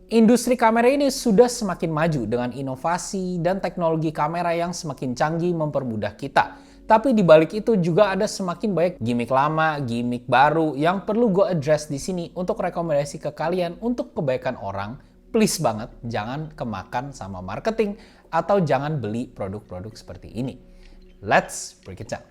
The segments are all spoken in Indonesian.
Industri kamera ini sudah semakin maju dengan inovasi dan teknologi kamera yang semakin canggih mempermudah kita. Tapi di balik itu juga ada semakin banyak gimmick lama, gimmick baru yang perlu gue address di sini untuk rekomendasi ke kalian untuk kebaikan orang. Please banget, jangan kemakan sama marketing atau jangan beli produk-produk seperti ini. Let's break it down.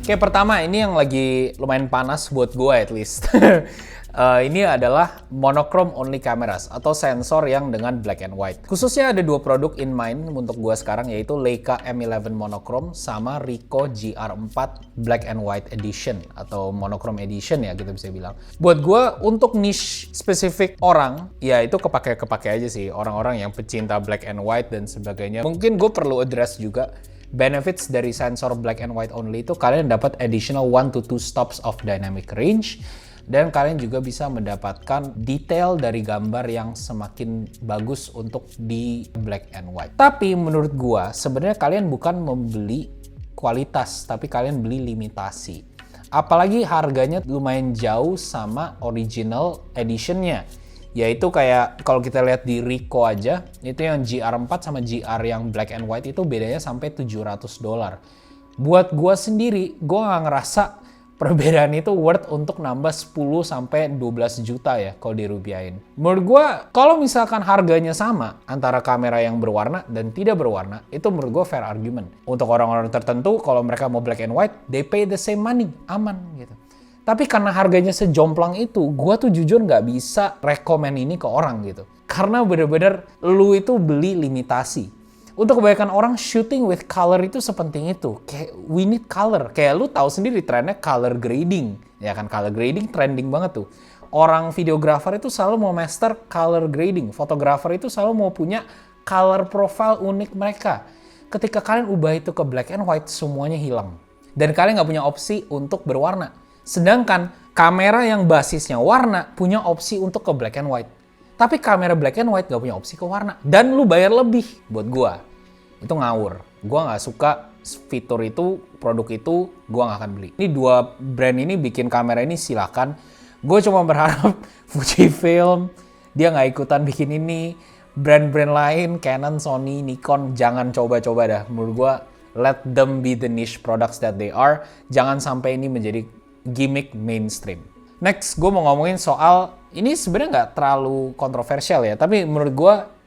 Oke, pertama ini yang lagi lumayan panas buat gue at least. Ini adalah monochrome only cameras atau sensor yang dengan black and white. Khususnya ada dua produk in mind untuk gue sekarang, yaitu Leica M11 monochrome sama Ricoh GR4 black and white edition atau monochrome edition ya kita bisa bilang. Buat gue untuk niche spesifik orang, ya itu kepake aja sih, orang-orang yang pecinta black and white dan sebagainya. Mungkin gue perlu address juga benefits dari sensor black and white only itu kalian dapat additional 1 to 2 stops of dynamic range dan kalian juga bisa mendapatkan detail dari gambar yang semakin bagus untuk di black and white. Tapi menurut gua sebenarnya kalian bukan membeli kualitas tapi kalian beli limitasi. Apalagi harganya lumayan jauh sama original editionnya. Yaitu kayak kalau kita lihat di Ricoh aja, itu yang GR4 sama GR yang black and white itu bedanya sampai $700. Buat gua sendiri, gua nggak ngerasa perbedaan itu worth untuk nambah 10 sampai 12 juta ya kalau dirupiahin. Menurut gua, kalau misalkan harganya sama antara kamera yang berwarna dan tidak berwarna, itu menurut gua fair argument. Untuk orang-orang tertentu, kalau mereka mau black and white, they pay the same money, aman gitu. Tapi karena harganya sejomplang itu, gue tuh jujur nggak bisa rekomen ini ke orang gitu. Karena bener-bener lu itu beli limitasi. Untuk kebanyakan orang, shooting with color itu sepenting itu. Kayak we need color. Kayak lu tahu sendiri trennya color grading. Ya kan, color grading trending banget tuh. Orang videographer itu selalu mau master color grading. Fotografer itu selalu mau punya color profile unik mereka. Ketika kalian ubah itu ke black and white, semuanya hilang. Dan kalian nggak punya opsi untuk berwarna. Sedangkan kamera yang basisnya warna punya opsi untuk ke black and white. Tapi kamera black and white gak punya opsi ke warna. Dan lu bayar lebih buat gua. Itu ngawur. Gua gak suka fitur itu, produk itu, gua gak akan beli. Ini dua brand ini bikin kamera ini silakan. Gue cuma berharap Fujifilm, dia gak ikutan bikin ini. Brand-brand lain, Canon, Sony, Nikon, jangan coba-coba dah. Menurut gua, let them be the niche products that they are. Jangan sampai ini menjadi gimmick mainstream. Next, gue mau ngomongin soal, ini sebenarnya nggak terlalu kontroversial ya, tapi menurut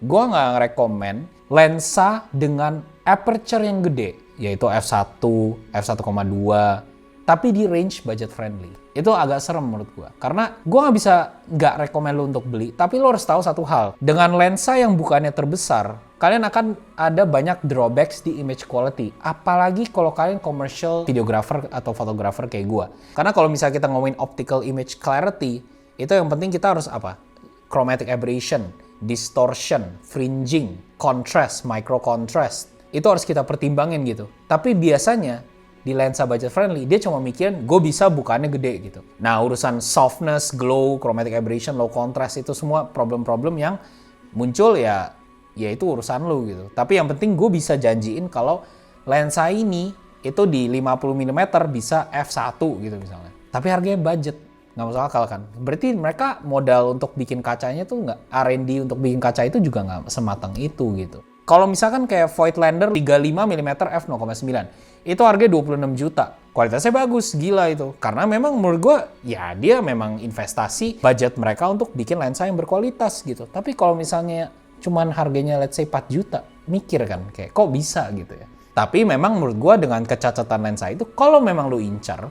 gue nggak ngerekomen lensa dengan aperture yang gede, yaitu f1, f1,2, tapi di range budget friendly. Itu agak serem menurut gue. Karena gue nggak rekomen lo untuk beli, tapi lo harus tahu satu hal. Dengan lensa yang bukannya terbesar, kalian akan ada banyak drawbacks di image quality. Apalagi kalau kalian commercial videographer atau fotografer kayak gue. Karena kalau misalnya kita ngomongin optical image clarity, itu yang penting kita harus apa? Chromatic aberration, distortion, fringing, contrast, micro contrast. Itu harus kita pertimbangin gitu. Tapi biasanya di lensa budget friendly, dia cuma mikirin gue bisa bukannya gede gitu. Nah, urusan softness, glow, chromatic aberration, low contrast, itu semua problem-problem yang muncul ya itu urusan lu gitu. Tapi yang penting gue bisa janjiin kalau lensa ini itu di 50 mm bisa f1 gitu misalnya. Tapi harganya budget, nggak masuk akal kan. Berarti mereka modal untuk bikin kacanya tuh nggak, R&D untuk bikin kaca itu juga nggak sematang itu gitu. Kalau misalkan kayak Voigtlander 35 mm f0,9, itu harganya 26 juta. Kualitasnya bagus, gila itu. Karena memang menurut gue, ya dia memang investasi budget mereka untuk bikin lensa yang berkualitas gitu. Tapi kalau misalnya cuman harganya let's say 4 juta, mikir kan, kayak kok bisa gitu ya. Tapi memang menurut gue dengan kecacatan lensa itu, kalau memang lu incar,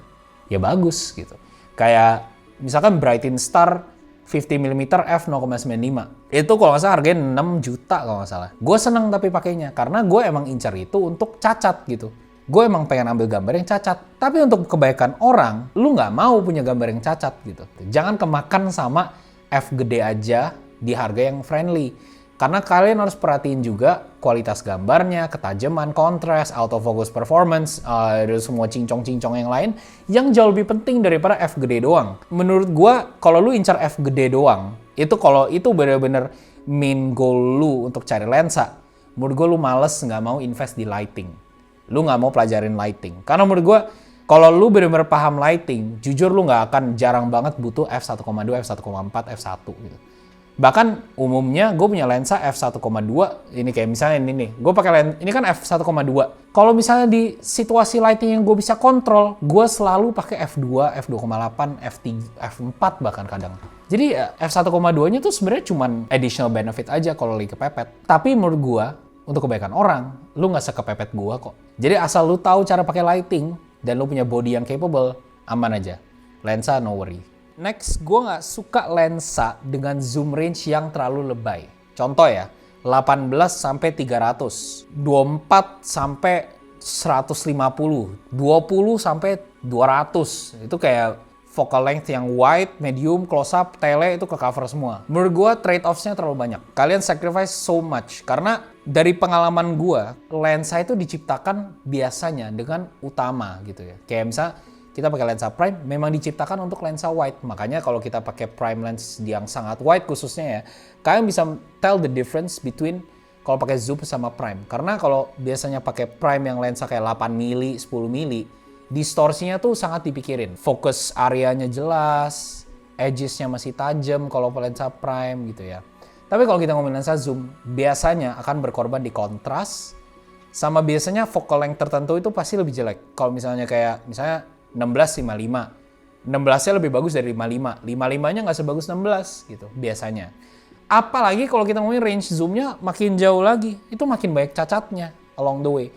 ya bagus gitu. Kayak misalkan Brighton Star 50 mm f0,95. Itu kalau nggak salah harganya 6 juta kalau nggak salah. Gue seneng tapi pakainya, karena gue emang incar itu untuk cacat gitu. Gue emang pengen ambil gambar yang cacat. Tapi untuk kebaikan orang, lu nggak mau punya gambar yang cacat gitu. Jangan kemakan sama f gede aja di harga yang friendly. Karena kalian harus perhatiin juga kualitas gambarnya, ketajaman, kontras, autofocus performance, dan semua cincong-cincong yang lain yang jauh lebih penting daripada F gede doang. Menurut gua, kalau lu incar F gede doang, itu kalau itu bener-bener main goal lu untuk cari lensa, menurut gua lu males nggak mau invest di lighting. Lu nggak mau pelajarin lighting. Karena menurut gua, Kalau lu bener-bener paham lighting, jujur lu nggak akan jarang banget butuh f1,2, f1,4, f1 gitu. Bahkan umumnya gue punya lensa f1,2, ini kayak misalnya ini nih, gue pakai ini kan f1,2. Kalau misalnya di situasi lighting yang gue bisa kontrol, gue selalu pakai f2, f2,8, f3, f4 bahkan kadang. Jadi f1,2-nya tuh sebenarnya cuman additional benefit aja kalau lagi kepepet. Tapi menurut gue, untuk kebaikan orang, lu nggak sekepepet gue kok. Jadi asal lu tahu cara pakai lighting dan lu punya body yang capable, aman aja. Lensa no worry. Next, gue nggak suka lensa dengan zoom range yang terlalu lebay. Contoh ya, 18 sampai 300, 24 sampai 150, 20 sampai 200. Itu kayak focal length yang wide, medium, close up, tele itu ke cover semua. Menurut gue trade-offs-nya terlalu banyak. Kalian sacrifice so much. Karena dari pengalaman gue, lensa itu diciptakan biasanya dengan utama gitu ya. Kayak misalnya kita pakai lensa prime, memang diciptakan untuk lensa wide. Makanya kalau kita pakai prime lens yang sangat wide khususnya ya, kalian bisa tell the difference between kalau pakai zoom sama prime. Karena kalau biasanya pakai prime yang lensa kayak 8 mili, 10 mili, distorsinya tuh sangat dipikirin. Fokus areanya jelas, edges-nya masih tajam kalau lensa prime gitu ya. Tapi kalau kita ngomongin lensa zoom, biasanya akan berkorban di kontras, sama biasanya focal length tertentu itu pasti lebih jelek. Kalau misalnya kayak, misalnya 16-55. 16-nya lebih bagus dari 55. 55-nya nggak sebagus 16 gitu biasanya. Apalagi kalau kita ngomongin range zoom-nya makin jauh lagi, itu makin banyak cacatnya along the way.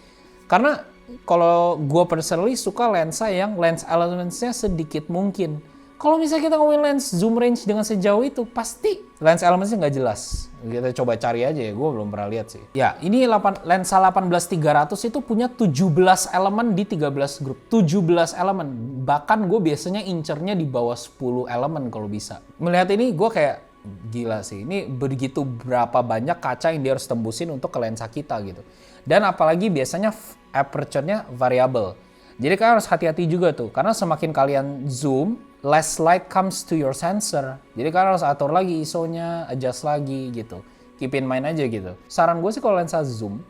Karena kalau gue personally suka lensa yang lens elements-nya sedikit mungkin. Kalau misalnya kita ngomongin lens zoom range dengan sejauh itu, pasti lens elements-nya nggak jelas. Kita coba cari aja ya, gue belum pernah lihat sih. Ya, ini lensa 18300 itu punya 17 elemen di 13 grup. 17 elemen. Bahkan gue biasanya incernya di bawah 10 elemen kalau bisa. Melihat ini gue kayak, gila sih. Ini begitu berapa banyak kaca yang dia harus tembusin untuk ke lensa kita gitu. Dan apalagi biasanya aperture-nya variable. Jadi kalian harus hati-hati juga tuh. Karena semakin kalian zoom, less light comes to your sensor. Jadi kalian harus atur lagi ISO-nya, adjust lagi gitu. Keep in mind aja gitu. Saran gue sih kalau lensa zoom,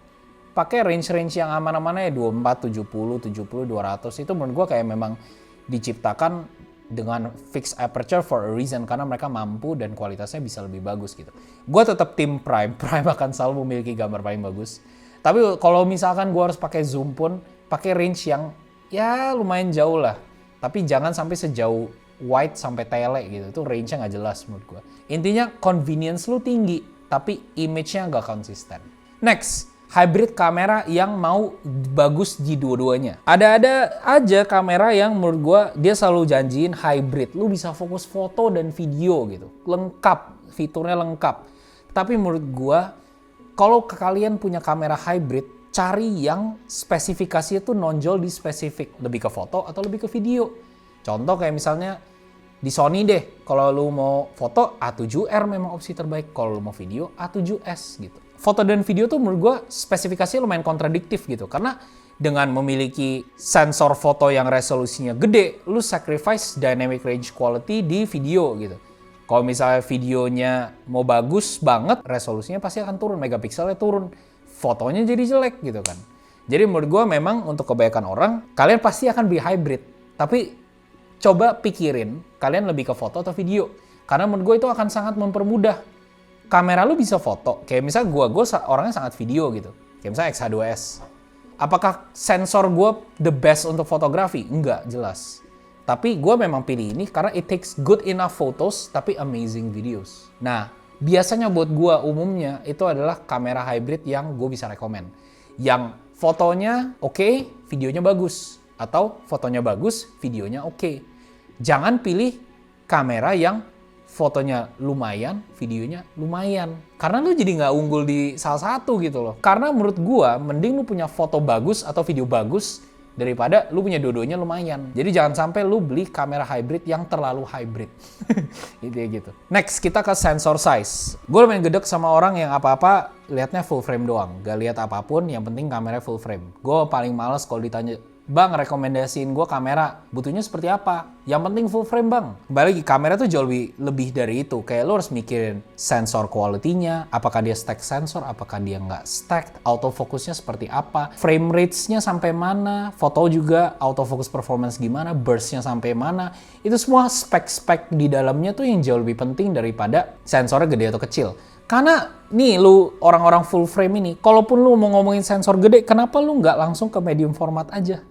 pakai range-range yang aman-aman ya 24, 70, 70, 200. Itu menurut gue kayak memang diciptakan dengan fixed aperture for a reason. Karena mereka mampu dan kualitasnya bisa lebih bagus gitu. Gue tetap tim prime. Prime akan selalu memiliki gambar paling bagus. Tapi kalau misalkan gue harus pakai zoom pun, pakai range yang ya lumayan jauh lah. Tapi jangan sampai sejauh wide sampai tele gitu. Itu range-nya nggak jelas menurut gue. Intinya convenience lu tinggi, tapi image-nya nggak konsisten. Next, hybrid kamera yang mau bagus di dua-duanya. Ada aja kamera yang menurut gue dia selalu janjiin hybrid. Lu bisa fokus foto dan video gitu. Lengkap, fiturnya lengkap. Tapi menurut gue, kalau kalian punya kamera hybrid, cari yang spesifikasinya tuh nonjol di spesifik. Lebih ke foto atau lebih ke video. Contoh kayak misalnya di Sony deh. Kalau lu mau foto, A7R memang opsi terbaik. Kalau lu mau video, A7S gitu. Foto dan video tuh menurut gue spesifikasinya lumayan kontradiktif gitu. Karena dengan memiliki sensor foto yang resolusinya gede, lu sacrifice dynamic range quality di video gitu. Kalau misalnya videonya mau bagus banget, resolusinya pasti akan turun, megapikselnya turun. Fotonya jadi jelek gitu kan. Jadi menurut gue memang untuk kebaikan orang, kalian pasti akan beli hybrid. Tapi coba pikirin, kalian lebih ke foto atau video. Karena menurut gue itu akan sangat mempermudah. Kamera lu bisa foto. Kayak misalnya gue orangnya sangat video gitu. Kayak misalnya X-H2S. Apakah sensor gue the best untuk fotografi? Enggak, jelas. Tapi gue memang pilih ini karena it takes good enough photos, tapi amazing videos. Nah, biasanya buat gue umumnya itu adalah kamera hybrid yang gue bisa rekomen. Yang fotonya oke, videonya bagus. Atau fotonya bagus, videonya oke. Jangan pilih kamera yang fotonya lumayan, videonya lumayan. Karena lu jadi nggak unggul di salah satu gitu loh. Karena menurut gue, mending lu punya foto bagus atau video bagus daripada lu punya dua-duanya lumayan. Jadi jangan sampai lu beli kamera hybrid yang terlalu hybrid. gitu. Next, kita ke sensor size. Gue lumayan gedek sama orang yang apa-apa liatnya full frame doang. Gak lihat apapun, yang penting kamera full frame. Gue paling males kalau ditanya Bang, rekomendasiin gue kamera, butuhnya seperti apa? Yang penting full frame bang. Kembali lagi, kamera tuh jauh lebih dari itu. Kayak lo harus mikirin sensor quality-nya, apakah dia stack sensor, apakah dia nggak stack, autofocusnya seperti apa, frame rates-nya sampai mana, foto juga autofocus performance gimana, burst-nya sampai mana. Itu semua spek-spek di dalamnya tuh yang jauh lebih penting daripada sensornya gede atau kecil. Karena nih lu orang-orang full frame ini, kalaupun lu mau ngomongin sensor gede, kenapa lu nggak langsung ke medium format aja?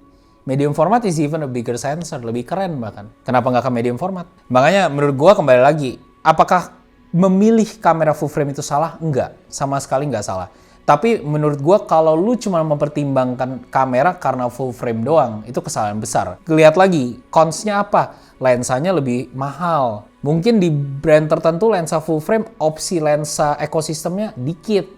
Medium format is even a bigger sensor, lebih keren bahkan. Kenapa nggak ke medium format? Makanya menurut gua kembali lagi, apakah memilih kamera full frame itu salah? Enggak, sama sekali nggak salah. Tapi menurut gua kalau lu cuma mempertimbangkan kamera karena full frame doang, itu kesalahan besar. Lihat lagi, cons-nya apa? Lensanya lebih mahal. Mungkin di brand tertentu lensa full frame, opsi lensa ekosistemnya dikit.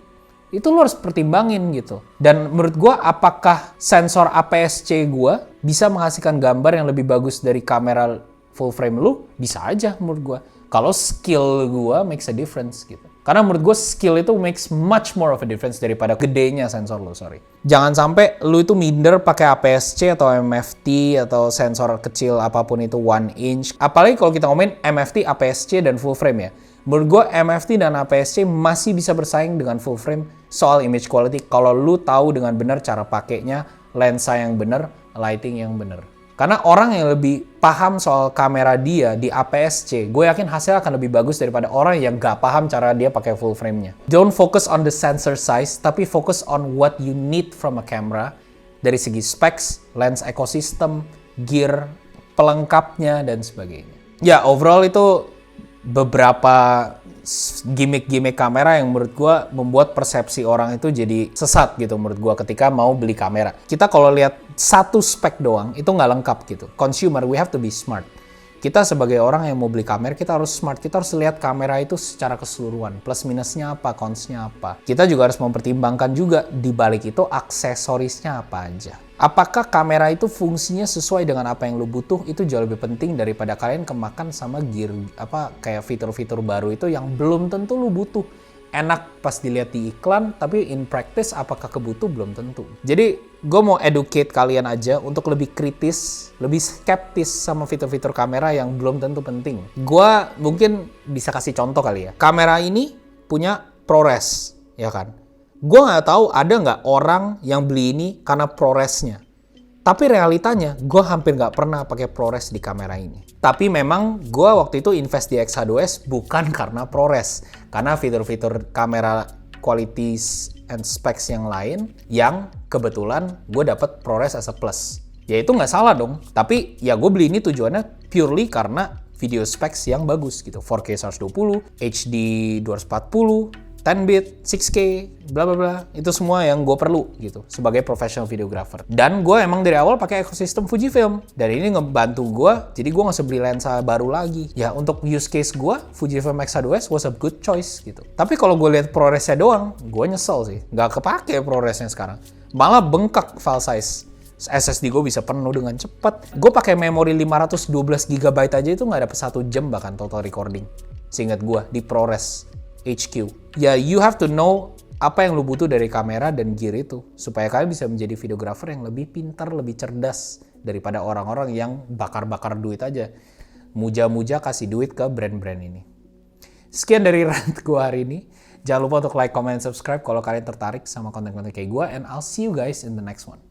Itu lo harus pertimbangin gitu. Dan menurut gua, apakah sensor APS-C gua bisa menghasilkan gambar yang lebih bagus dari kamera full frame lu? Bisa aja menurut gua. Kalau skill gua makes a difference gitu. Karena menurut gue skill itu makes much more of a difference daripada gedenya sensor lo, sorry. Jangan sampai lu itu minder pakai APS-C atau MFT atau sensor kecil apapun itu 1 inch. Apalagi kalau kita ngomongin MFT, APS-C, dan full frame ya. Menurut gue MFT dan APS-C masih bisa bersaing dengan full frame soal image quality kalau lu tahu dengan benar cara pakainya, lensa yang benar, lighting yang benar. Karena orang yang lebih paham soal kamera dia di APS-C, gue yakin hasilnya akan lebih bagus daripada orang yang gak paham cara dia pakai full frame-nya. Don't focus on the sensor size, tapi focus on what you need from a camera dari segi specs, lens ecosystem, gear, pelengkapnya, dan sebagainya. Ya, overall itu beberapa gimmick-gimmick kamera yang menurut gue membuat persepsi orang itu jadi sesat gitu menurut gue ketika mau beli kamera. Kita kalau lihat satu spek doang itu nggak lengkap gitu. Consumer, we have to be smart. Kita sebagai orang yang mau beli kamera, kita harus smart. Kita harus lihat kamera itu secara keseluruhan. Plus minusnya apa, consnya apa. Kita juga harus mempertimbangkan juga di balik itu aksesorisnya apa aja. Apakah kamera itu fungsinya sesuai dengan apa yang lo butuh, itu jauh lebih penting daripada kalian kemakan sama gear kayak fitur-fitur baru itu yang belum tentu lo butuh. Enak pas dilihat di iklan, tapi in practice apakah kebutuh belum tentu. Jadi gue mau educate kalian aja untuk lebih kritis, lebih skeptis sama fitur-fitur kamera yang belum tentu penting. Gue mungkin bisa kasih contoh kali ya. Kamera ini punya ProRes, ya kan? Gue nggak tahu ada nggak orang yang beli ini karena ProRes-nya. Tapi realitanya, gue hampir nggak pernah pakai ProRes di kamera ini. Tapi memang gue waktu itu invest di X-H2S bukan karena ProRes. Karena fitur-fitur kamera qualities and specs yang lain yang kebetulan gue dapet ProRes as a plus. Ya itu nggak salah dong. Tapi ya gue beli ini tujuannya purely karena video specs yang bagus gitu. 4K 120, HD 240, 10-bit, 6K, bla bla bla, itu semua yang gue perlu gitu sebagai professional videographer. Dan gue emang dari awal pakai ekosistem Fujifilm. Dan ini ngebantu gue, jadi gue nggak usah beli lensa baru lagi. Ya untuk use case gue, Fujifilm X-H2S was a good choice gitu. Tapi kalau gue lihat ProRes-nya doang, gue nyesel sih. Nggak kepake ProRes-nya sekarang. Malah bengkak file size. SSD gue bisa penuh dengan cepat. Gue pakai memori 512 GB aja itu nggak dapet 1 jam bahkan total recording. Seingat gue di ProRes HQ. Ya, you have to know apa yang lu butuh dari kamera dan gear itu supaya kalian bisa menjadi videographer yang lebih pintar, lebih cerdas daripada orang-orang yang bakar-bakar duit aja. Muja-muja kasih duit ke brand-brand ini. Sekian dari rant gue hari ini. Jangan lupa untuk like, comment, and subscribe kalau kalian tertarik sama konten-konten kayak gue, and I'll see you guys in the next one.